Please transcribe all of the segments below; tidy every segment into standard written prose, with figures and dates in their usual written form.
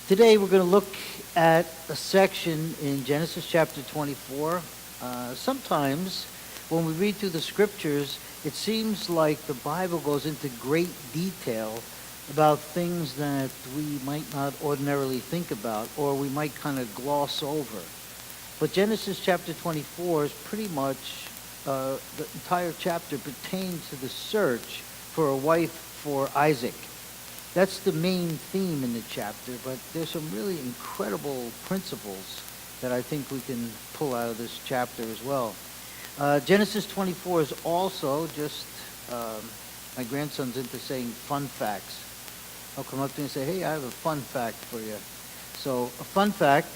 Today we're going to look at a section in Genesis chapter 24. Sometimes when we read through the scriptures, it seems like the Bible goes into great detail about things that we might not ordinarily think about or we might kind of gloss over. But Genesis chapter 24 is pretty much, the entire chapter pertains to the search for a wife for Isaac. That's the main theme in the chapter, but there's some really incredible principles that I think we can pull out of this chapter as well. Genesis 24 is also just, my grandson's into saying fun facts. I'll come up to him and say, hey, I have a fun fact for you. So a fun fact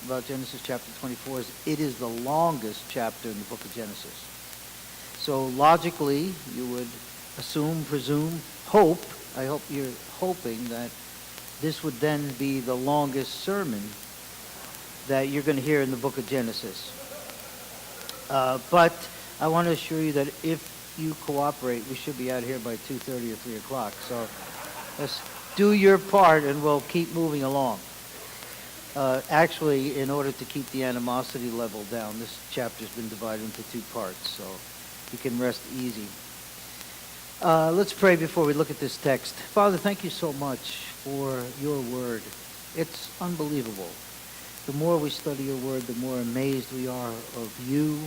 about Genesis chapter 24 is it is the longest chapter in the book of Genesis. So logically, you would assume, presume, hope, I hope you're hoping that this would then be the longest sermon that you're going to hear in the book of Genesis. But I want to assure you that if you cooperate, we should be out here by 2:30 or 3 o'clock. So let's do your part and we'll keep moving along. Actually, in order to keep the animosity level down, this chapter's been divided into 2 parts, so you can rest easy. Let's pray before we look at this text. Father, thank you so much for your word. It's unbelievable. The more we study your word, the more amazed we are of you,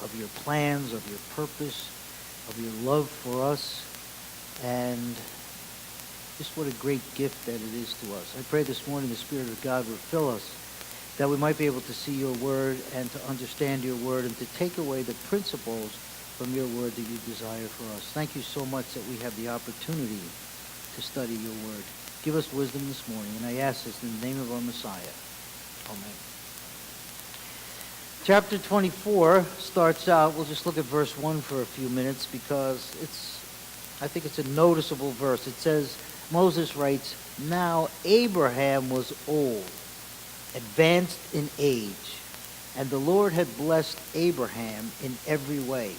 of your plans, of your purpose, of your love for us, and just what a great gift that it is to us. I pray this morning the Spirit of God will fill us, that we might be able to see your word and to understand your word and to take away the principles from your word that you desire for us. Thank you so much that we have the opportunity to study your word. Give us wisdom this morning, and I ask this in the name of our Messiah. Amen. Chapter 24 starts out, we'll just look at verse 1 for a few minutes because I think it's a noticeable verse. It says, Moses writes, "Now Abraham was old, advanced in age, and the Lord had blessed Abraham in every way."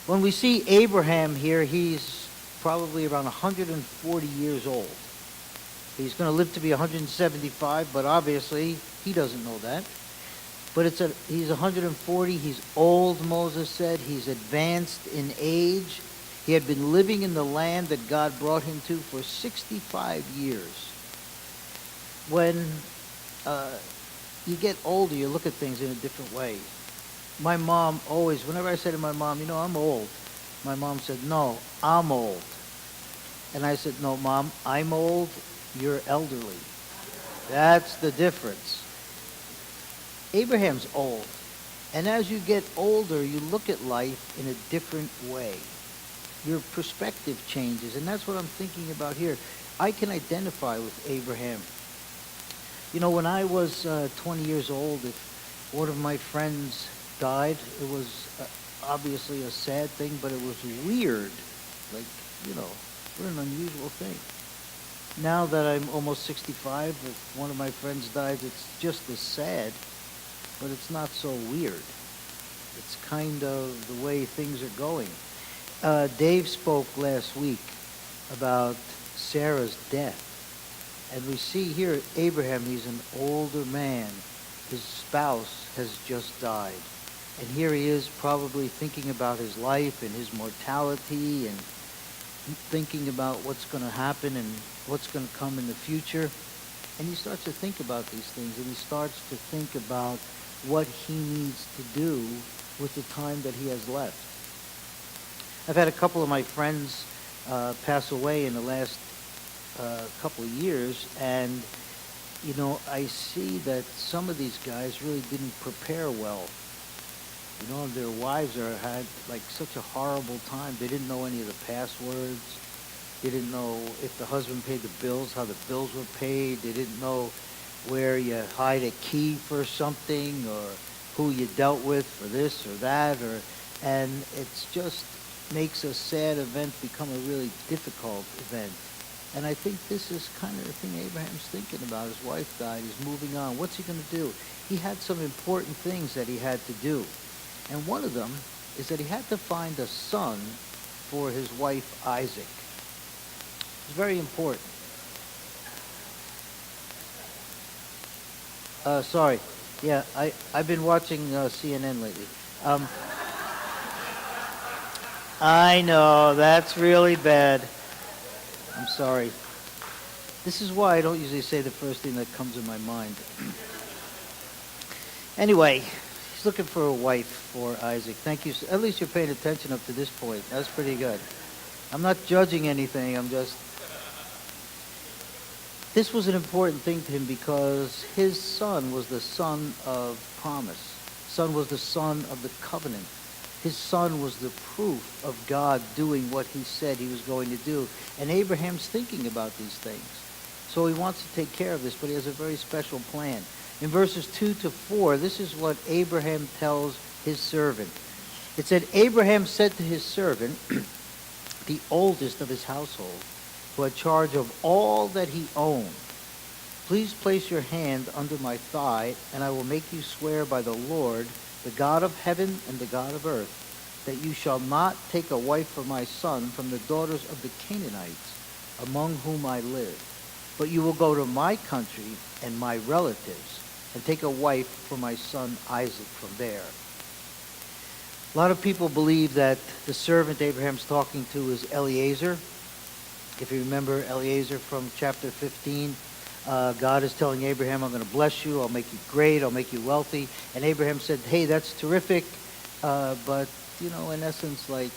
When we see Abraham here, he's probably around 140 years old. He's going to live to be 175, but obviously he doesn't know that. But he's 140, he's old, Moses said. He's advanced in age. He had been living in the land that God brought him to for 65 years. When you get older, you look at things in a different way. My mom always, whenever I said to my mom, I'm old, my mom said, no, I'm old. And I said, no, Mom, I'm old, you're elderly. That's the difference. Abraham's old. And as you get older, you look at life in a different way. Your perspective changes, and that's what I'm thinking about here. I can identify with Abraham. When I was 20 years old, if one of my friends died, it was obviously a sad thing, but it was weird. What an unusual thing. Now that I'm almost 65, if one of my friends dies, it's just as sad, but it's not so weird. It's kind of the way things are going. Dave spoke last week about Sarah's death. And we see here Abraham, he's an older man. His spouse has just died. And here he is probably thinking about his life and his mortality and thinking about what's going to happen and what's going to come in the future. And he starts to think about these things, and he starts to think about what he needs to do with the time that he has left. I've had a couple of my friends pass away in the last couple of years, and I see that some of these guys really didn't prepare well. Their wives had such a horrible time. They didn't know any of the passwords. They didn't know if the husband paid the bills, how the bills were paid. They didn't know where you hide a key for something or who you dealt with for this or that. And it's just makes a sad event become a really difficult event. And I think this is kind of the thing Abraham's thinking about. His wife died. He's moving on. What's he going to do? He had some important things that he had to do. And one of them is that he had to find a son for his wife Isaac. It's very important. Sorry. Yeah, I've been watching CNN lately. Um, I know, that's really bad. I'm sorry. This is why I don't usually say the first thing that comes in my mind. Anyway, he's looking for a wife for Isaac. Thank you. At least you're paying attention up to this point. That's pretty good. I'm not judging anything. I'm just... This was an important thing to him because his son was the son of promise. Son was the son of the covenant. His son was the proof of God doing what he said he was going to do. And Abraham's thinking about these things. So he wants to take care of this, but he has a very special plan. In verses 2 to 4, this is what Abraham tells his servant. It said, Abraham said to his servant, the oldest of his household, who had charge of all that he owned, please place your hand under my thigh, and I will make you swear by the Lord, the God of heaven and the God of earth, that you shall not take a wife for my son from the daughters of the Canaanites, among whom I live. But you will go to my country and my relatives, and take a wife for my son Isaac from there. A lot of people believe that the servant Abraham's talking to is Eliezer. If you remember Eliezer from chapter 15, God is telling Abraham, I'm going to bless you, I'll make you great, I'll make you wealthy. And Abraham said, hey, that's terrific, but, in essence, like,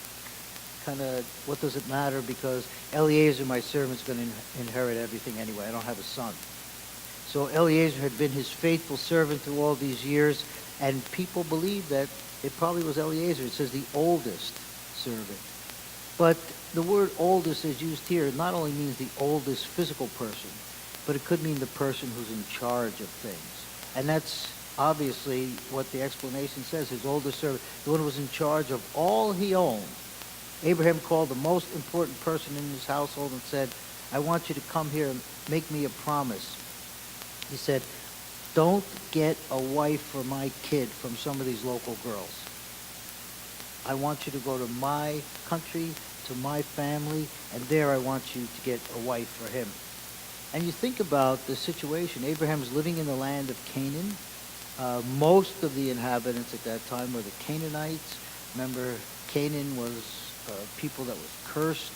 kind of, what does it matter? Because Eliezer, my servant, is going to inherit everything anyway. I don't have a son. So Eliezer had been his faithful servant through all these years, and people believe that it probably was Eliezer. It says the oldest servant. But the word oldest is used here not only means the oldest physical person, but it could mean the person who's in charge of things. And that's obviously what the explanation says, his oldest servant, the one who was in charge of all he owned. Abraham called the most important person in his household and said, I want you to come here and make me a promise. He said, don't get a wife for my kid from some of these local girls. I want you to go to my country, to my family, and there I want you to get a wife for him. And you think about the situation. Abraham is living in the land of Canaan. Most of the inhabitants at that time were the Canaanites. Remember, Canaan was people that was cursed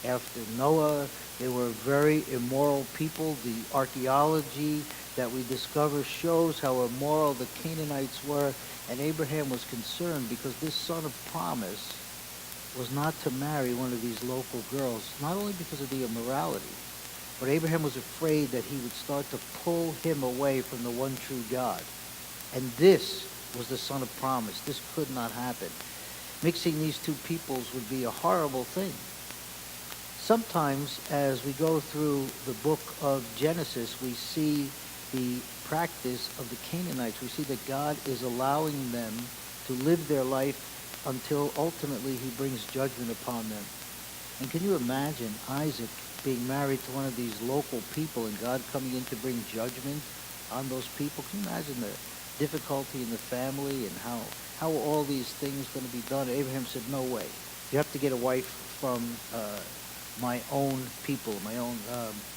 after Noah. They were very immoral people. The archaeology that we discover shows how immoral the Canaanites were. And Abraham was concerned because this son of promise was not to marry one of these local girls, not only because of the immorality, but Abraham was afraid that he would start to pull him away from the one true God. And this was the son of promise. This could not happen. Mixing these two peoples would be a horrible thing. Sometimes as we go through the book of Genesis, we see the practice of the Canaanites. We see that God is allowing them to live their life until ultimately he brings judgment upon them. And can you imagine Isaac being married to one of these local people and God coming in to bring judgment on those people? Can you imagine the difficulty in the family and how all these things going to be done? Abraham said, no way. You have to get a wife from my own people, my own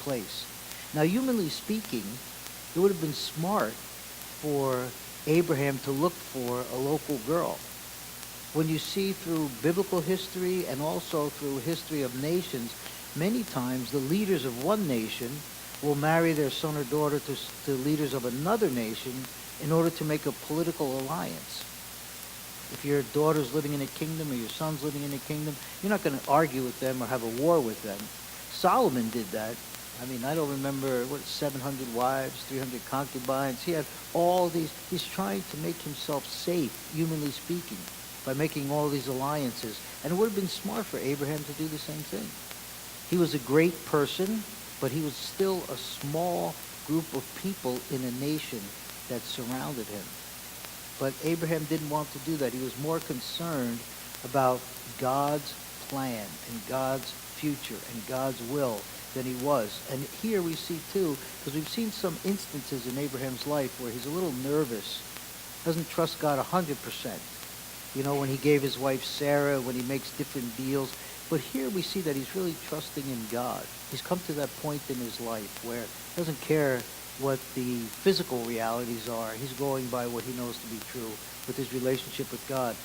place. Now, humanly speaking, it would have been smart for Abraham to look for a local girl. When you see through biblical history and also through history of nations, many times the leaders of one nation will marry their son or daughter to leaders of another nation in order to make a political alliance. If your daughter's living in a kingdom or your son's living in a kingdom, you're not going to argue with them or have a war with them. Solomon did that. I mean, I don't remember, 700 wives, 300 concubines. He had all these. He's trying to make himself safe, humanly speaking, by making all these alliances. And it would have been smart for Abraham to do the same thing. He was a great person, but he was still a small group of people in a nation that surrounded him. But Abraham didn't want to do that. He was more concerned about God's plan and God's future and God's will than he was. And here we see too, because we've seen some instances in Abraham's life where he's a little nervous, doesn't trust God 100%. When he gave his wife Sarah, when he makes different deals. But here we see that he's really trusting in God. He's come to that point in his life where he doesn't care what the physical realities are. He's going by what he knows to be true with his relationship with God.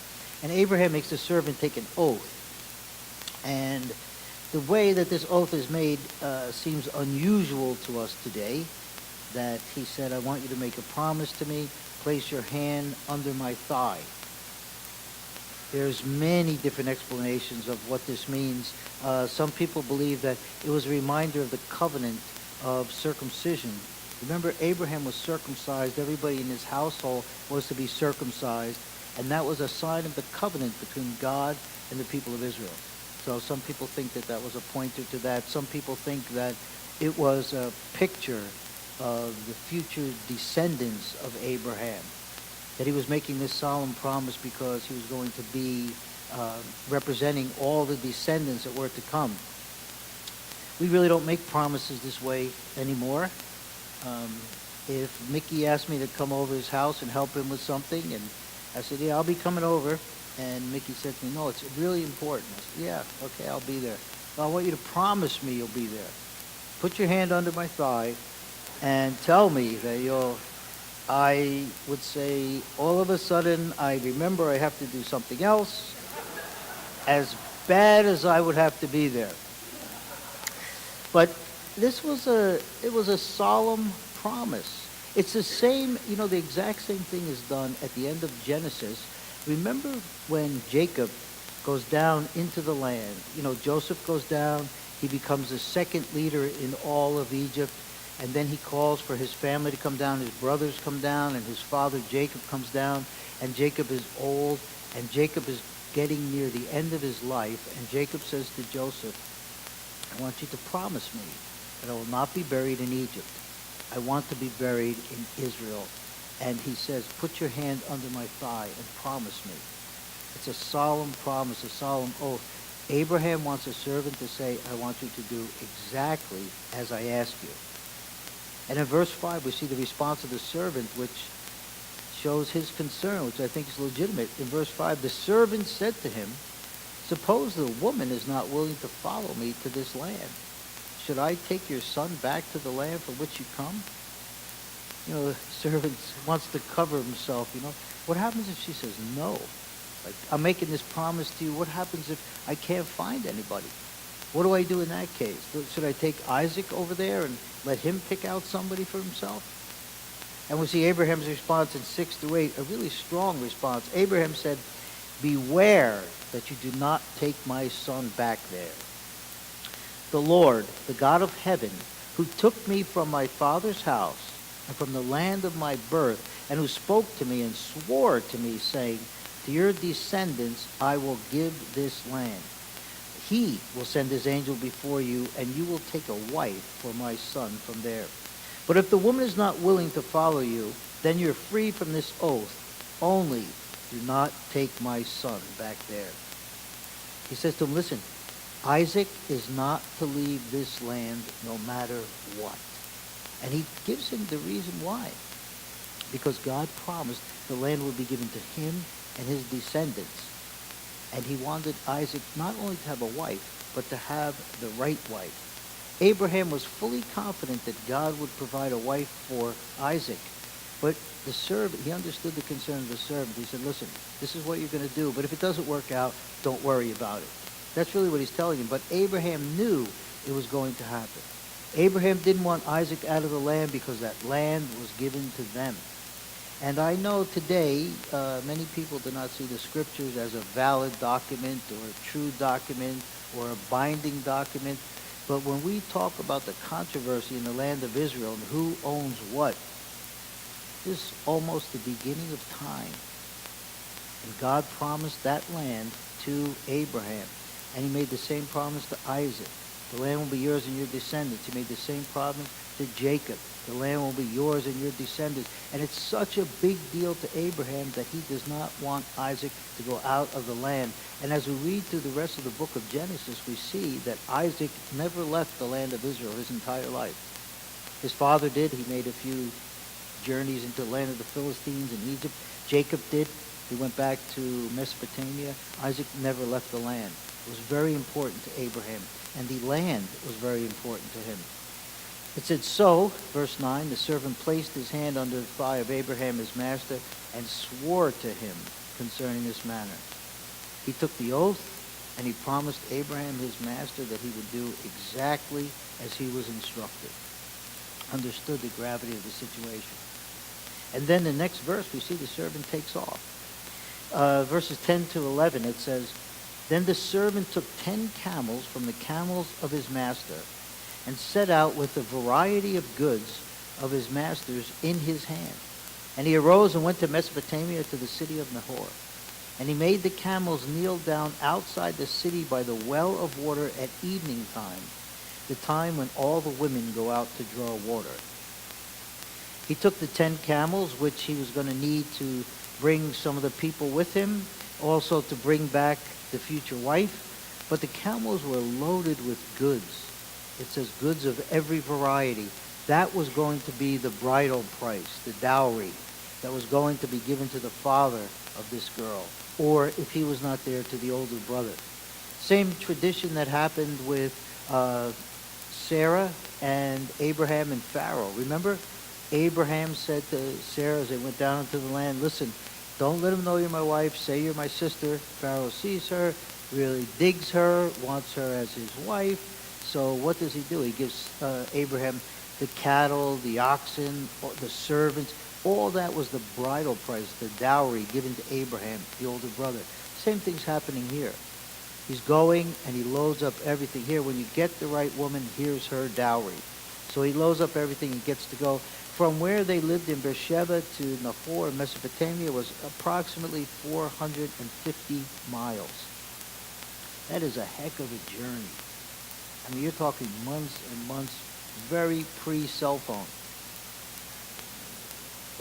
And Abraham makes the servant take an oath. And the way that this oath is made seems unusual to us today, that he said, I want you to make a promise to me. Place your hand under my thigh. There's many different explanations of what this means. Some people believe that it was a reminder of the covenant of circumcision. Remember, Abraham was circumcised. Everybody in his household was to be circumcised. And that was a sign of the covenant between God and the people of Israel. So some people think that that was a pointer to that. Some people think that it was a picture of the future descendants of Abraham, that he was making this solemn promise because he was going to be representing all the descendants that were to come. We really don't make promises this way anymore. If Mickey asked me to come over his house and help him with something, and I said, yeah, I'll be coming over, and Mickey said to me, no, it's really important. I said, yeah, okay, I'll be there. Well, I want you to promise me you'll be there. Put your hand under my thigh and tell me that I would say, all of a sudden, I remember I have to do something else, as bad as I would have to be there. But it was a solemn promise. It's the same, the exact same thing is done at the end of Genesis. Remember when Jacob goes down into the land? Joseph goes down, he becomes the second leader in all of Egypt. And then he calls for his family to come down. His brothers come down, and his father Jacob comes down. And Jacob is old, and Jacob is getting near the end of his life. And Jacob says to Joseph, I want you to promise me that I will not be buried in Egypt. I want to be buried in Israel. And he says, put your hand under my thigh and promise me. It's a solemn promise, a solemn oath. Abraham wants a servant to say, I want you to do exactly as I ask you. And in verse 5, we see the response of the servant, which shows his concern, which I think is legitimate. In verse 5, the servant said to him, suppose the woman is not willing to follow me to this land. Should I take your son back to the land from which you come? The servant wants to cover himself, What happens if she says no? Like, I'm making this promise to you. What happens if I can't find anybody? What do I do in that case? Should I take Isaac over there and let him pick out somebody for himself? And we see Abraham's response in 6 through 8, a really strong response. Abraham said, beware that you do not take my son back there. The Lord, the God of heaven, who took me from my father's house and from the land of my birth, and who spoke to me and swore to me, saying, to your descendants I will give this land. He will send his angel before you, and you will take a wife for my son from there. But if the woman is not willing to follow you, then you're free from this oath. Only do not take my son back there. He says to him, listen, Isaac is not to leave this land no matter what. And he gives him the reason why. Because God promised the land would be given to him and his descendants. And he wanted Isaac not only to have a wife, but to have the right wife. Abraham was fully confident that God would provide a wife for Isaac. But the servant, he understood the concern of the servant. He said, listen, this is what you're going to do, but if it doesn't work out, don't worry about it. That's really what he's telling him. But Abraham knew it was going to happen. Abraham didn't want Isaac out of the land because that land was given to them. And I know today many people do not see the scriptures as a valid document or a true document or a binding document. But when we talk about the controversy in the land of Israel and who owns what, this is almost the beginning of time. And God promised that land to Abraham. And he made the same promise to Isaac. The land will be yours and your descendants. He made the same promise to Jacob. The land will be yours and your descendants. And it's such a big deal to Abraham that he does not want Isaac to go out of the land. And as we read through the rest of the book of Genesis, we see that Isaac never left the land of Israel his entire life. His father did. He made a few journeys into the land of the Philistines and Egypt. Jacob did. He went back to Mesopotamia. Isaac never left the land. It was very important to Abraham. And the land was very important to him. It said, so, verse 9, the servant placed his hand under the thigh of Abraham, his master, and swore to him concerning this matter. He took the oath, and he promised Abraham, his master, that he would do exactly as he was instructed. Understood the gravity of the situation. And then the next verse, we see the servant takes off. Verses 10 to 11, it says, then the servant took 10 camels from the camels of his master and set out with a variety of goods of his master's in his hand. And he arose and went to Mesopotamia to the city of Nahor. And he made the camels kneel down outside the city by the well of water at evening time, the time when all the women go out to draw water. He took the 10 camels, which he was going to need to bring some of the people with him, also to bring back the future wife. But the camels were loaded with goods. It says goods of every variety. That was going to be the bridal price, the dowry, that was going to be given to the father of this girl, or if he was not there, to the older brother. Same tradition that happened with Sarah and Abraham and Pharaoh. Remember, Abraham said to Sarah as they went down into the land, listen, don't let him know you're my wife. Say you're my sister. Pharaoh sees her, really digs her, wants her as his wife. So what does he do? He gives Abraham the cattle, the oxen, the servants. All that was the bridal price, the dowry given to Abraham, the older brother. Same thing's happening here. He's going and he loads up everything. Here, when you get the right woman, here's her dowry. So he loads up everything and gets to go. From where they lived in Beersheba to Nahor in Mesopotamia was approximately 450 miles. That is a heck of a journey. I mean, you're talking months and months, very pre-cell phone.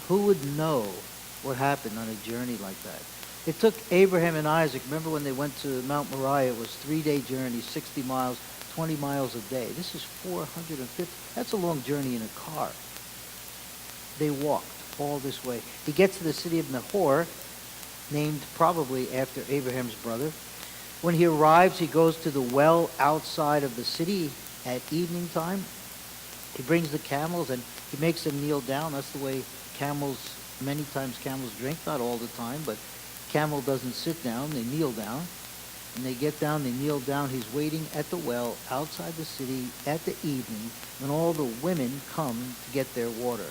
Who would know what happened on a journey like that? It took Abraham and Isaac, remember when they went to Mount Moriah, it was a 3-day journey, 60 miles, 20 miles a day. This is 450. That's a long journey in a car. They walked all this way. He gets to the city of Nahor, named probably after Abraham's brother. When he arrives, he goes to the well outside of the city at evening time. He brings the camels and he makes them kneel down. That's the way camels, many times camels drink, not all the time, but camel doesn't sit down, they kneel down. And they get down, they kneel down. He's waiting at the well outside the city at the evening when all the women come to get their water.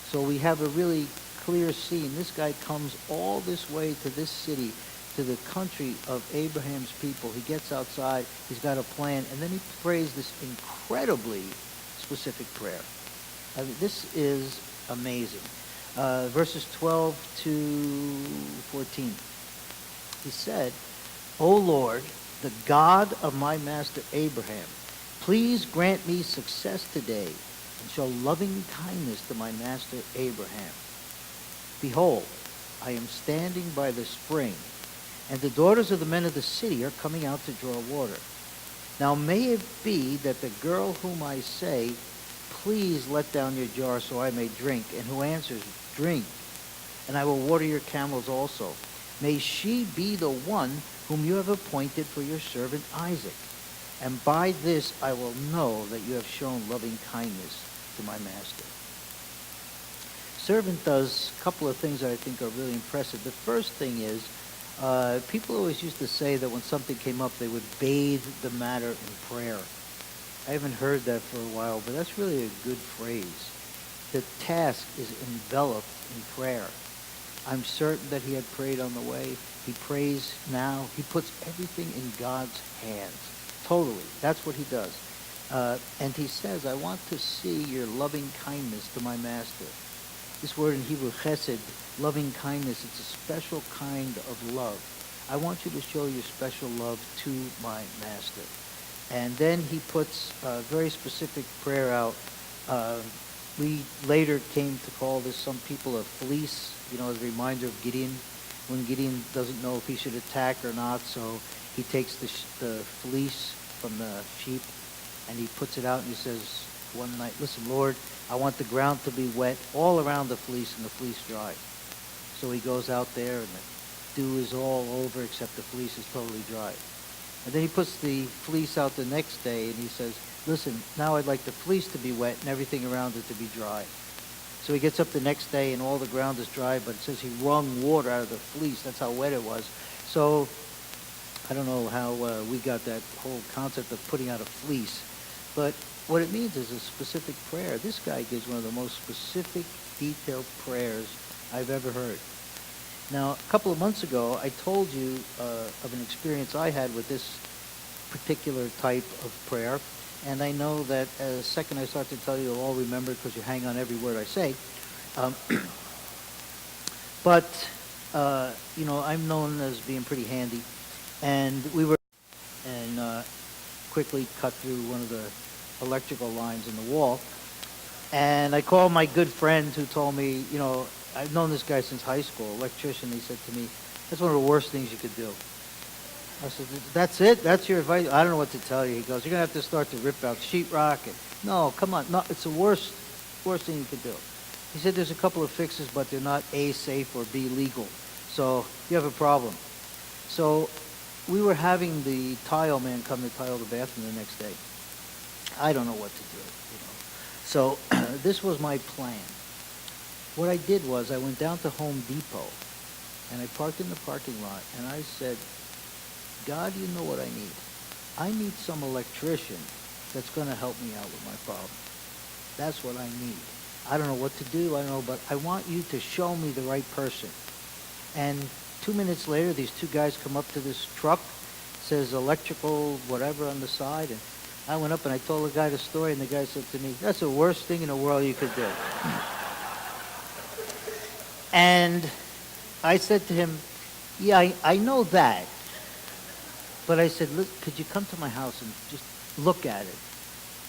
So we have a really clear scene. This guy comes all this way to this city, to the country of Abraham's people. He gets outside, he's got a plan, and then he prays this incredibly specific prayer. I mean, this is amazing. Verses 12 to 14. He said, O Lord, the God of my master Abraham, please grant me success today and show loving kindness to my master Abraham. Behold, I am standing by the spring, and the daughters of the men of the city are coming out to draw water. Now may it be that the girl whom I say, please let down your jar so I may drink, and who answers, drink, and I will water your camels also. May she be the one whom you have appointed for your servant Isaac. And by this I will know that you have shown loving kindness to my master. Servant does a couple of things that I think are really impressive. The first thing is, people always used to say that when something came up, they would bathe the matter in prayer. I haven't heard that for a while, but that's really a good phrase. The task is enveloped in prayer. I'm certain that he had prayed on the way. He prays now. He puts everything in God's hands. Totally. That's what he does. And he says, I want to see your loving kindness to my master. This word in Hebrew, chesed, loving kindness, it's a special kind of love. I want you to show your special love to my master. And then he puts a very specific prayer out. We later came to call this, some people, a fleece, as a reminder of Gideon, when Gideon doesn't know if he should attack or not. So he takes the fleece from the sheep and he puts it out and he says one night, listen, Lord, I want the ground to be wet all around the fleece and the fleece dry. So he goes out there and the dew is all over except the fleece is totally dry. And then he puts the fleece out the next day and he says, listen, now I'd like the fleece to be wet and everything around it to be dry. So he gets up the next day and all the ground is dry, but it says he wrung water out of the fleece. That's how wet it was. So I don't know how we got that whole concept of putting out a fleece, but what it means is a specific prayer. This guy gives one of the most specific, detailed prayers I've ever heard. Now, a couple of months ago, I told you of an experience I had with this particular type of prayer, and I know that the second I start to tell you, you'll all remember because you hang on every word I say. Um, but, I'm known as being pretty handy, and we were and quickly cut through one of the electrical lines in the wall. And I called my good friend who told me, I've known this guy since high school, electrician. He said to me, that's one of the worst things you could do. I said, that's it? That's your advice? I don't know what to tell you. He goes, you're going to have to start to rip out sheetrock. No, come on. No, it's the worst thing you could do. He said there's a couple of fixes, but they're not A, safe, or B, legal. So you have a problem. So we were having the tile man come to tile the bathroom the next day. I don't know what to do. So this was my plan. What I did was I went down to Home Depot, and I parked in the parking lot, and I said, God, you know what I need. I need some electrician that's going to help me out with my problem. That's what I need. I don't know what to do. I don't know, but I want you to show me the right person. And 2 minutes later, these two guys come up to this truck, says electrical whatever on the side, and I went up and I told the guy the story, and the guy said to me, that's the worst thing in the world you could do. And I said to him, yeah, I know that. But I said, could you come to my house and just look at it?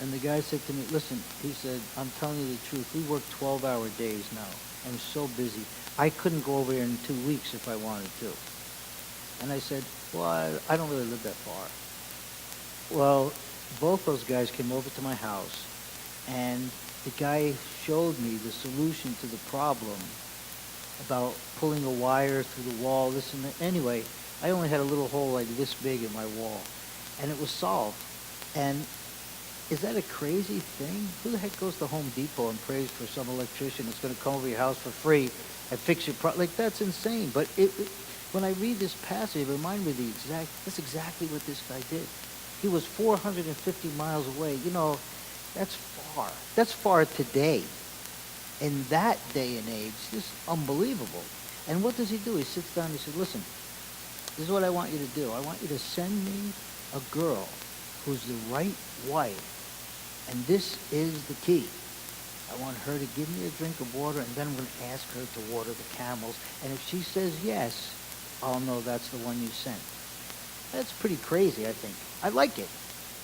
And the guy said to me, listen, he said, I'm telling you the truth. We work 12-hour days now. I'm so busy. I couldn't go over here in 2 weeks if I wanted to. And I said, well, I don't really live that far. Well, both those guys came over to my house, and the guy showed me the solution to the problem about pulling a wire through the wall, this and that. Anyway, I only had a little hole like this big in my wall, and it was solved. And is that a crazy thing? Who the heck goes to Home Depot and prays for some electrician that's going to come over your house for free and fix your problem? Like, that's insane. But when I read this passage, it reminded me that's exactly what this guy did. He was 450 miles away. That's far. That's far today. In that day and age, this is unbelievable. And what does he do? He sits down and he says, listen, this is what I want you to do. I want you to send me a girl who's the right wife. And this is the key. I want her to give me a drink of water, and then I'm going to ask her to water the camels. And if she says yes, I'll know that's the one you sent. That's pretty crazy, I think. I like it,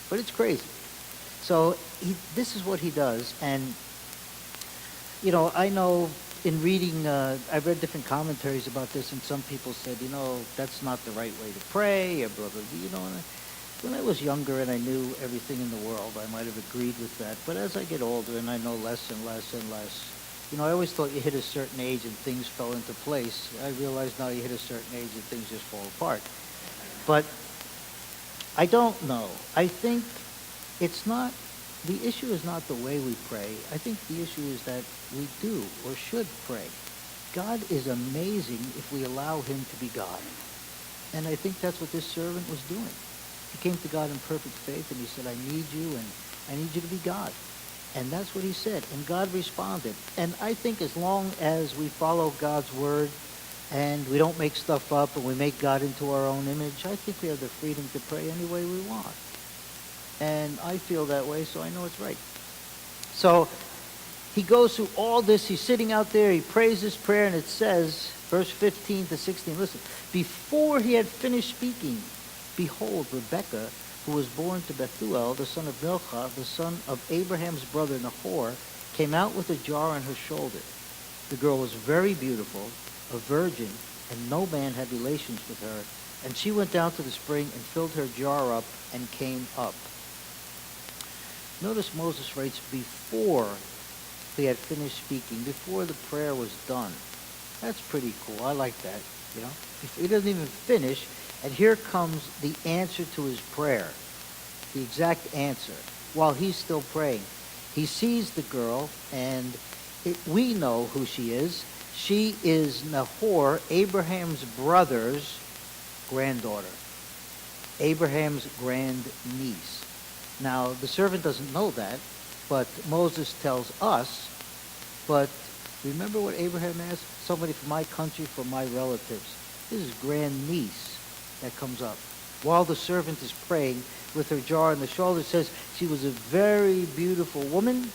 but it's crazy. So this is what he does. And, I know in reading, I've read different commentaries about this, and some people said, that's not the right way to pray, or blah, blah, blah, and when I was younger and I knew everything in the world, I might have agreed with that. But as I get older and I know less and less and less, I always thought you hit a certain age and things fell into place. I realize now you hit a certain age and things just fall apart. But I don't know. I think the issue is not the way we pray. I think the issue is that we do or should pray. God is amazing if we allow him to be God. And I think that's what this servant was doing. He came to God in perfect faith, and he said, I need you, and I need you to be God. And that's what he said. And God responded. And I think as long as we follow God's word and we don't make stuff up and we make God into our own image, I think we have the freedom to pray any way we want. And I feel that way, so I know it's right. So he goes through all this. He's sitting out there. He prays this prayer, and it says, verse 15 to 16, listen, before he had finished speaking, behold, Rebekah, who was born to Bethuel, the son of Milcah, the son of Abraham's brother Nahor, came out with a jar on her shoulder. The girl was very beautiful, a virgin, and no man had relations with her. And she went down to the spring and filled her jar up and came up. Notice Moses writes, before he had finished speaking, before the prayer was done. That's pretty cool. I like that, He doesn't even finish, and here comes the answer to his prayer. The exact answer. while he's still praying. He sees the girl, and we know who she is. She is Nahor, Abraham's brother's granddaughter, Abraham's grandniece. Now, the servant doesn't know that, but Moses tells us. But remember what Abraham asked? Somebody from my country, from my relatives. This is grandniece that comes up. While the servant is praying with her jar on the shoulder, it says she was a very beautiful woman.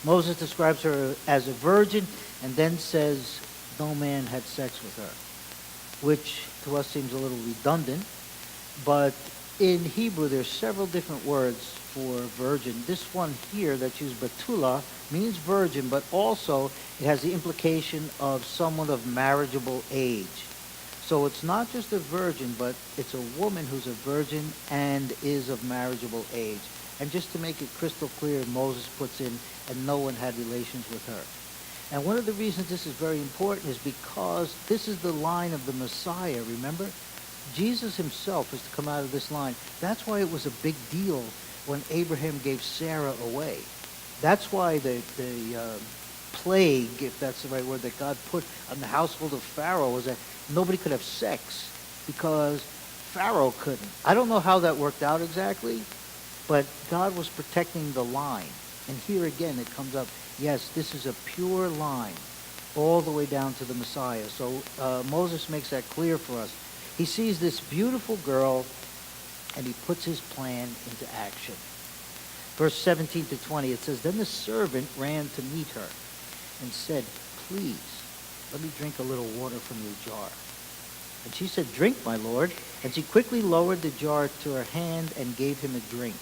Moses describes her as a virgin, and then says no man had sex with her, which to us seems a little redundant. But in Hebrew, there's several different words for virgin. This one here that's used, Betula, means virgin, but also it has the implication of someone of marriageable age. So it's not just a virgin, but it's a woman who's a virgin and is of marriageable age. And just to make it crystal clear, Moses puts in, and no one had relations with her. And one of the reasons this is very important is because this is the line of the Messiah, remember? Jesus himself is to come out of this line. That's why it was a big deal when Abraham gave Sarah away. That's why the plague, if that's the right word, that God put on the household of Pharaoh was that nobody could have sex because Pharaoh couldn't. I don't know how that worked out exactly, but God was protecting the line. And here again it comes up, yes, this is a pure line all the way down to the Messiah. So Moses makes that clear for us. He sees this beautiful girl, and he puts his plan into action. Verse 17 to 20, it says, Then the servant ran to meet her and said, Please, let me drink a little water from your jar. And she said, Drink, my lord. And she quickly lowered the jar to her hand and gave him a drink.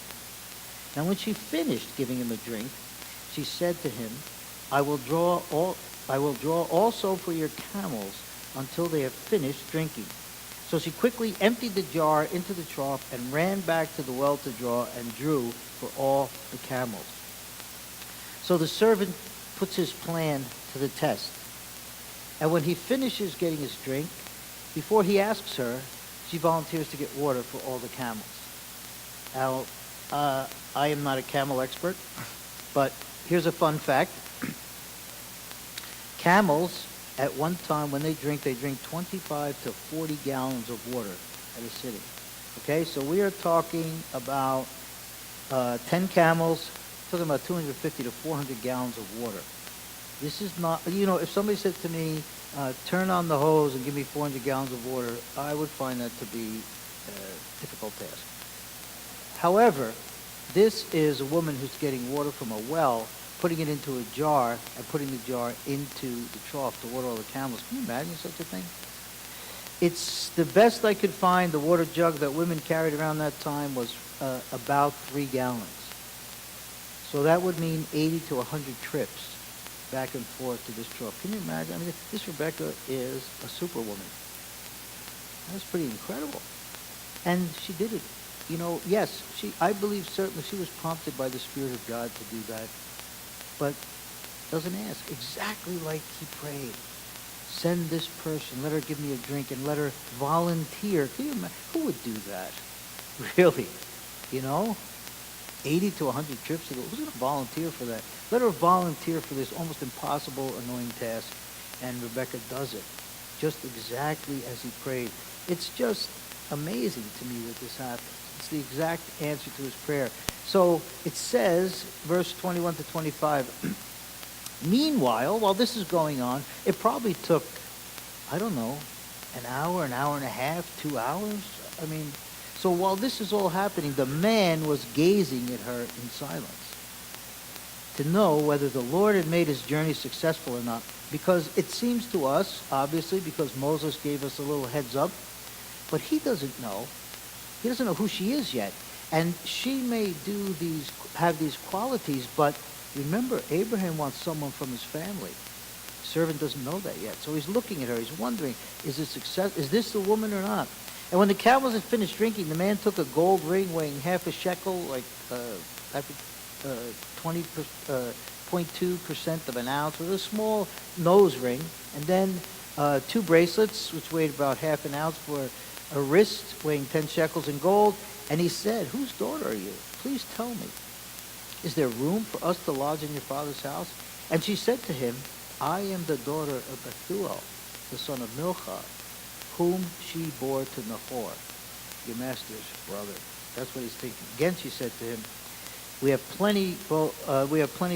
Now when she finished giving him a drink, she said to him, I will draw also for your camels until they have finished drinking. So she quickly emptied the jar into the trough and ran back to the well to draw and drew for all the camels. So the servant puts his plan to the test. And when he finishes getting his drink, before he asks her, she volunteers to get water for all the camels. Now, I am not a camel expert, but here's a fun fact. Camels, at one time when they drink 25 to 40 gallons of water at a sitting. Okay, so we are talking about 10 camels, talking about 250 to 400 gallons of water. This is not, if somebody said to me, turn on the hose and give me 400 gallons of water, I would find that to be a difficult task. However, this is a woman who's getting water from a well, putting it into a jar, and putting the jar into the trough to water all the camels. Can you imagine such a thing? It's the best I could find. The water jug that women carried around that time was about 3 gallons. So that would mean 80 to 100 trips back and forth to this trough. Can you imagine? I mean, this Rebecca is a superwoman. That's pretty incredible. And she did it. Yes, I believe certainly she was prompted by the Spirit of God to do that. But doesn't ask. Exactly like he prayed. Send this person, let her give me a drink, and let her volunteer. Can you imagine? Who would do that? Really? 80 to 100 trips to go. Who's going to volunteer for that? Let her volunteer for this almost impossible, annoying task. And Rebecca does it. Just exactly as he prayed. It's just amazing to me that this happened. It's the exact answer to his prayer. So it says, verse 21 to 25, meanwhile, while this is going on, it probably took, I don't know, an hour and a half, 2 hours. So while this is all happening, the man was gazing at her in silence to know whether the Lord had made his journey successful or not. Because it seems to us, obviously, because Moses gave us a little heads up, but he doesn't know. He doesn't know who she is yet. And she may have these qualities, but remember, Abraham wants someone from his family. The servant doesn't know that yet. So he's looking at her. He's wondering, is this the woman or not? And when the camels had finished drinking, the man took a gold ring weighing half a shekel, like 20.2% of an ounce, with a small nose ring, and then 2 bracelets, which weighed about half an ounce, for a wrist weighing 10 shekels in gold. And he said, whose daughter are you? please tell me, is there room for us to lodge in your father's house? And she said to him, I am the daughter of Bethuel, the son of Milcah, whom she bore to Nahor, your master's brother. That's what he's thinking. Again, she said to him, we have plenty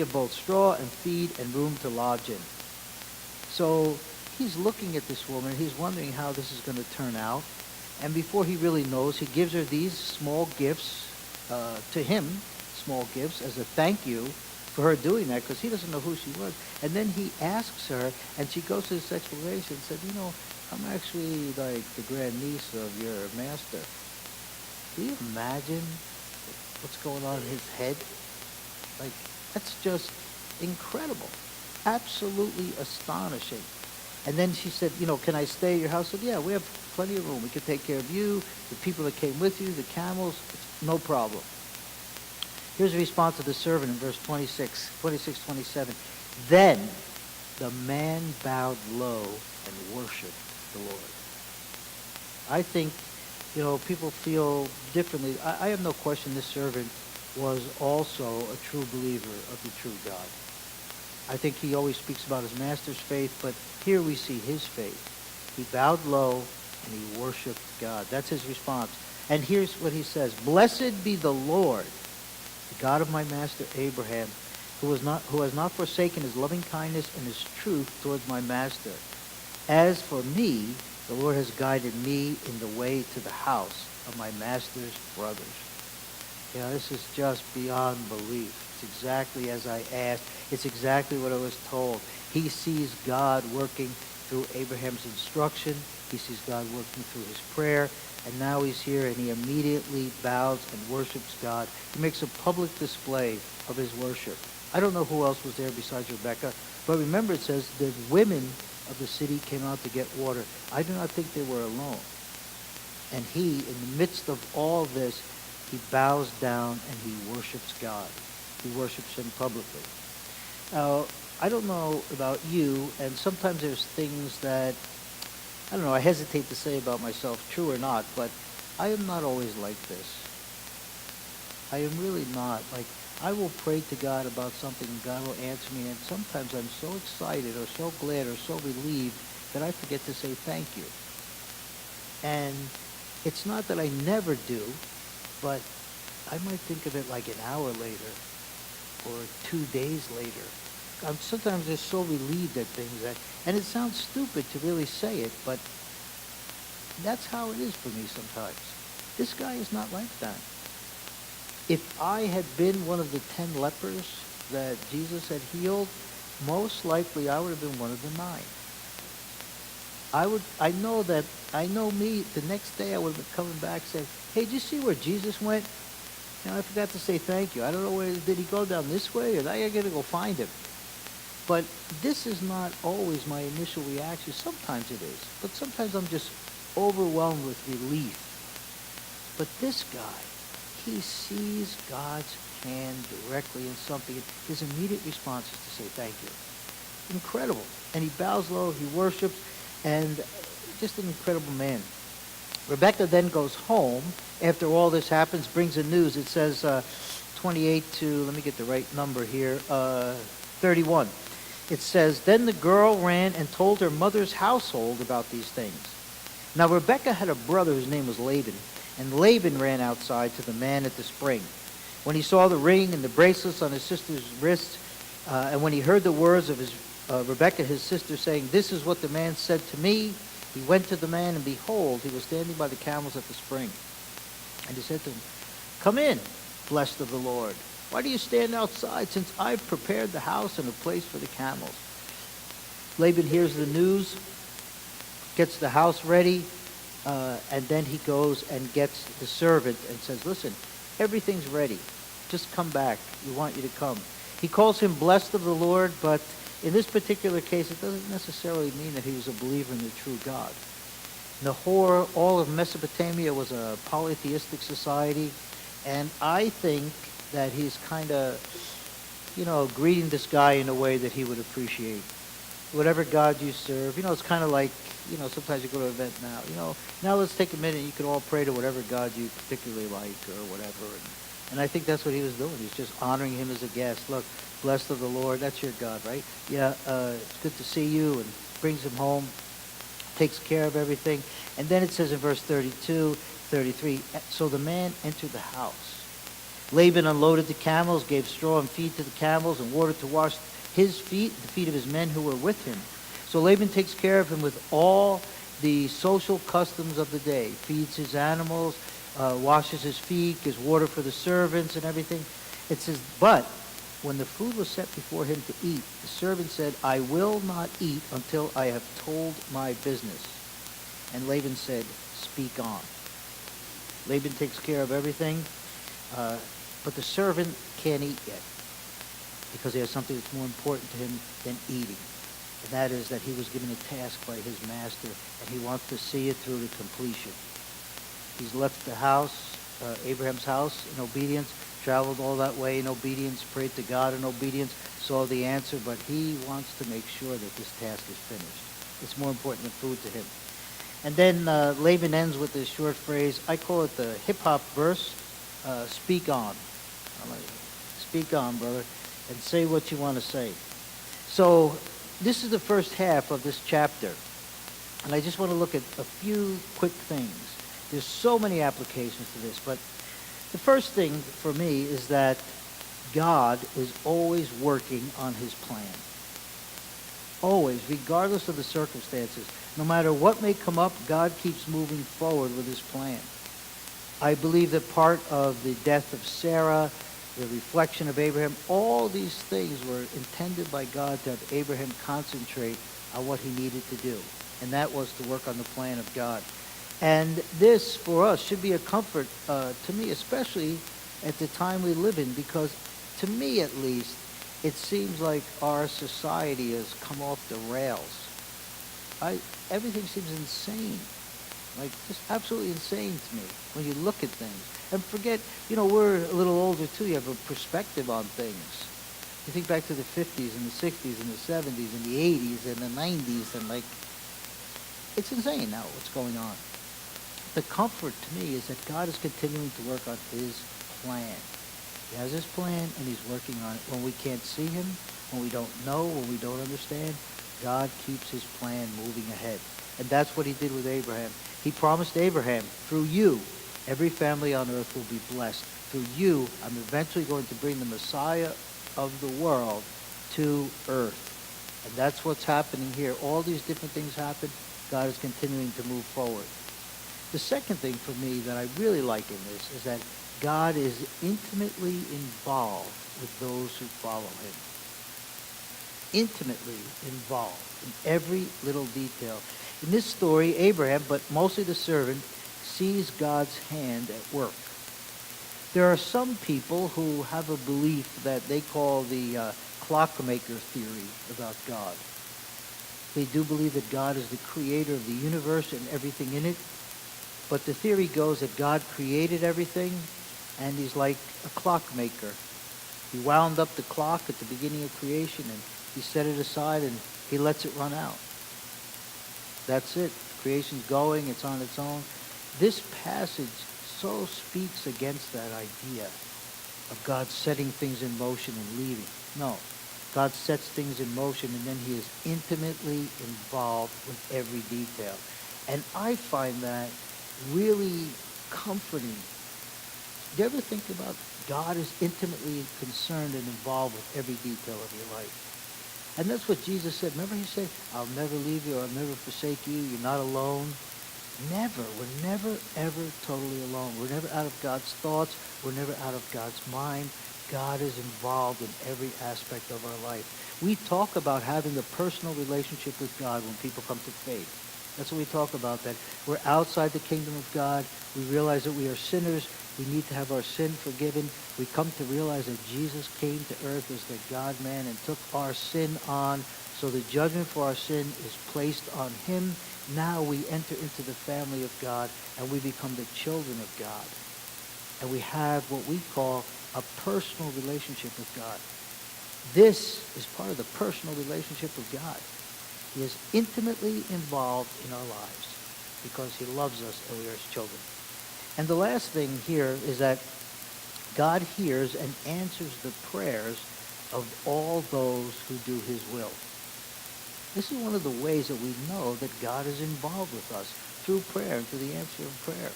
of both straw and feed and room to lodge in. So he's looking at this woman. He's wondering how this is going to turn out. And before he really knows, he gives her these small gifts to him, small gifts, as a thank you for her doing that, because he doesn't know who she was. And then he asks her, and she goes through this explanation and said, I'm actually like the grandniece of your master. Do you imagine what's going on in his head? Like, that's just incredible. Absolutely astonishing. And then she said, can I stay at your house? I said, yeah, we have plenty of room. We can take care of you, the people that came with you, the camels. It's no problem. Here's the response of the servant in verse 26, 27. Then the man bowed low and worshiped the Lord. I think, people feel differently. I have no question this servant was also a true believer of the true God. I think he always speaks about his master's faith, but here we see his faith. He bowed low and he worshiped God. That's his response. And here's what he says. Blessed be the Lord, the God of my master Abraham, who has not forsaken his loving kindness and his truth towards my master. As for me, the Lord has guided me in the way to the house of my master's brothers. This is just beyond belief. It's exactly as I asked. It's exactly what I was told. He sees God working through Abraham's instruction. He sees God working through his prayer. And now he's here and he immediately bows and worships God. He makes a public display of his worship. I don't know who else was there besides Rebekah, but remember it says the women of the city came out to get water. I do not think they were alone. And he, in the midst of all this, he bows down and he worships God. He worships him publicly. Now, I don't know about you, and sometimes there's things that, I hesitate to say about myself, true or not, but I am not always like this. I am really not. Like, I will pray to God about something and God will answer me, and sometimes I'm so excited or so glad or so relieved that I forget to say thank you. And it's not that I never do, but I might think of it like an hour later or 2 days later. I'm sometimes just so relieved at things and it sounds stupid to really say it, but that's how it is for me sometimes. This guy is not like that. If I had been one of the 10 lepers that Jesus had healed, most likely I would have been one of the 9. I know me, the next day I would have been coming back saying, hey, did you see where Jesus went? I forgot to say thank you. I don't know did he go down this way or I got to go find him. But this is not always my initial reaction. Sometimes it is. But sometimes I'm just overwhelmed with relief. But this guy, he sees God's hand directly in something. His immediate response is to say thank you. Incredible. And he bows low, he worships, and just an incredible man. Rebekah then goes home after all this happens, brings the news. It says 28 to, let me get the right number here, 31. It says, then the girl ran and told her mother's household about these things. Now Rebekah had a brother whose name was Laban, and Laban ran outside to the man at the spring. When he saw the ring and the bracelets on his sister's wrists, and when he heard the words of Rebekah, his sister, saying, this is what the man said to me, he went to the man, and behold, he was standing by the camels at the spring. And he said to him, come in, blessed of the Lord. Why do you stand outside, since I've prepared the house and a place for the camels? Laban hears the news, gets the house ready, and then he goes and gets the servant and says, listen, everything's ready. Just come back. We want you to come. He calls him blessed of the Lord, but in this particular case, it doesn't necessarily mean that he was a believer in the true God. Nahor, all of Mesopotamia was a polytheistic society, and I think that he's kind of, greeting this guy in a way that he would appreciate. Whatever God you serve, it's kind of like, sometimes you go to an event now, now let's take a minute, you can all pray to whatever God you particularly like or whatever. And And I think that's what he was doing. He's just honoring him as a guest. Look, blessed of the Lord, that's your God, right? Yeah, it's good to see you, and brings him home, takes care of everything. And then it says in verse 32, 33, so the man entered the house. Laban unloaded the camels, gave straw and feed to the camels, and water to wash his feet, the feet of his men who were with him. So Laban takes care of him with all the social customs of the day, feeds his animals, washes his feet, gives water for the servants and everything. It says, but when the food was set before him to eat, the servant said, I will not eat until I have told my business. And Laban said, speak on. Laban takes care of everything, but the servant can't eat yet because he has something that's more important to him than eating. And that is that he was given a task by his master, and he wants to see it through to completion. He's left the house, Abraham's house, in obedience, traveled all that way in obedience, prayed to God in obedience, saw the answer, but he wants to make sure that this task is finished. It's more important than food to him. And then Laban ends with this short phrase. I call it the hip-hop verse, speak on. I'm like, speak on, brother, and say what you want to say. So this is the first half of this chapter, and I just want to look at a few quick things. There's so many applications to this, but the first thing for me is that God is always working on his plan. Always, regardless of the circumstances. No matter what may come up, God keeps moving forward with his plan. I believe that part of the death of Sarah, the reflection of Abraham, all these things were intended by God to have Abraham concentrate on what he needed to do. And that was to work on the plan of God. And this, for us, should be a comfort to me, especially at the time we live in, because to me at least, it seems like our society has come off the rails. Everything seems insane. Like, just absolutely insane to me when you look at things. And forget, we're a little older too. You have a perspective on things. You think back to the 50s and the 60s and the 70s and the 80s and the 90s, and it's insane now what's going on. The comfort to me is that God is continuing to work on his plan. He has his plan, and he's working on it. When we can't see him, when we don't know, when we don't understand, God keeps his plan moving ahead. And that's what he did with Abraham. He promised Abraham, through you, every family on earth will be blessed. Through you, I'm eventually going to bring the Messiah of the world to earth. And that's what's happening here. All these different things happen. God is continuing to move forward. The second thing for me that I really like in this is that God is intimately involved with those who follow him. Intimately involved in every little detail. In this story, Abraham, but mostly the servant, sees God's hand at work. There are some people who have a belief that they call the clockmaker theory about God. They do believe that God is the creator of the universe and everything in it. But the theory goes that God created everything, and he's like a clockmaker. He wound up the clock at the beginning of creation, and he set it aside, and he lets it run out. That's it. Creation's going. It's on its own. This passage so speaks against that idea of God setting things in motion and leaving. No. God sets things in motion, and then he is intimately involved with every detail. And I find that really comforting. Do you ever think about God is intimately concerned and involved with every detail of your life? And that's what Jesus said. Remember he said, I'll never leave you, I'll never forsake you, you're not alone. Never. We're never, ever totally alone. We're never out of God's thoughts. We're never out of God's mind. God is involved in every aspect of our life. We talk about having a personal relationship with God when people come to faith. That's what we talk about, that we're outside the kingdom of God. We realize that we are sinners. We need to have our sin forgiven. We come to realize that Jesus came to earth as the God-man and took our sin on. So the judgment for our sin is placed on him. Now we enter into the family of God, and we become the children of God. And we have what we call a personal relationship with God. This is part of the personal relationship with God. He is intimately involved in our lives because he loves us and we are his children. And the last thing here is that God hears and answers the prayers of all those who do his will. This is one of the ways that we know that God is involved with us, through prayer and through the answer of prayer.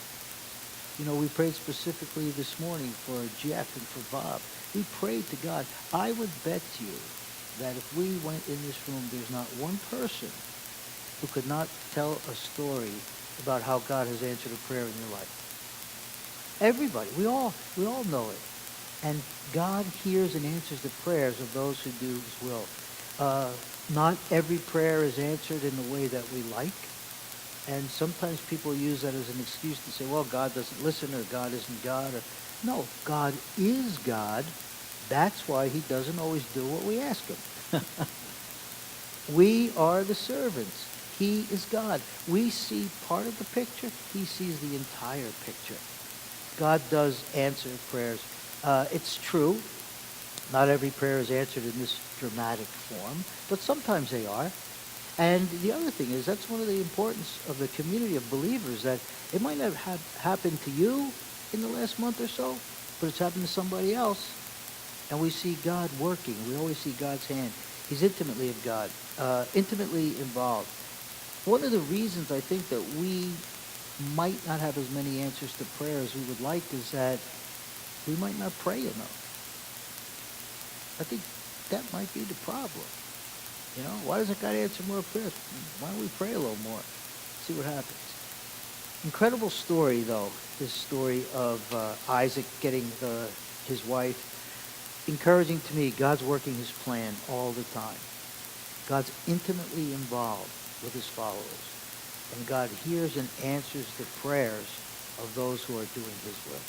You know, we prayed specifically this morning for Jeff and for Bob. We prayed to God. I would bet you that if we went in this room, there's not one person who could not tell a story about how God has answered a prayer in your life. Everybody, we all know it. And God hears and answers the prayers of those who do his will. Not every prayer is answered in the way that we like. And sometimes people use that as an excuse to say, well, God doesn't listen, or God isn't God. Or no, God is God. That's why he doesn't always do what we ask him. We are the servants. He is God. We see part of the picture. He sees the entire picture. God does answer prayers. It's true. Not every prayer is answered in this dramatic form, but sometimes they are. And the other thing is, that's one of the importance of the community of believers, that it might not have happened to you in the last month or so, but it's happened to somebody else. And we see God working. We always see God's hand. He's intimately of God, intimately involved. One of the reasons I think that we might not have as many answers to prayer as we would like is that we might not pray enough. I think that might be the problem. You know, why doesn't God answer more prayers? Why don't we pray a little more? See what happens. Incredible story, though, this story of Isaac getting his wife. Encouraging to me, God's working his plan all the time. God's intimately involved with his followers. And God hears and answers the prayers of those who are doing his will.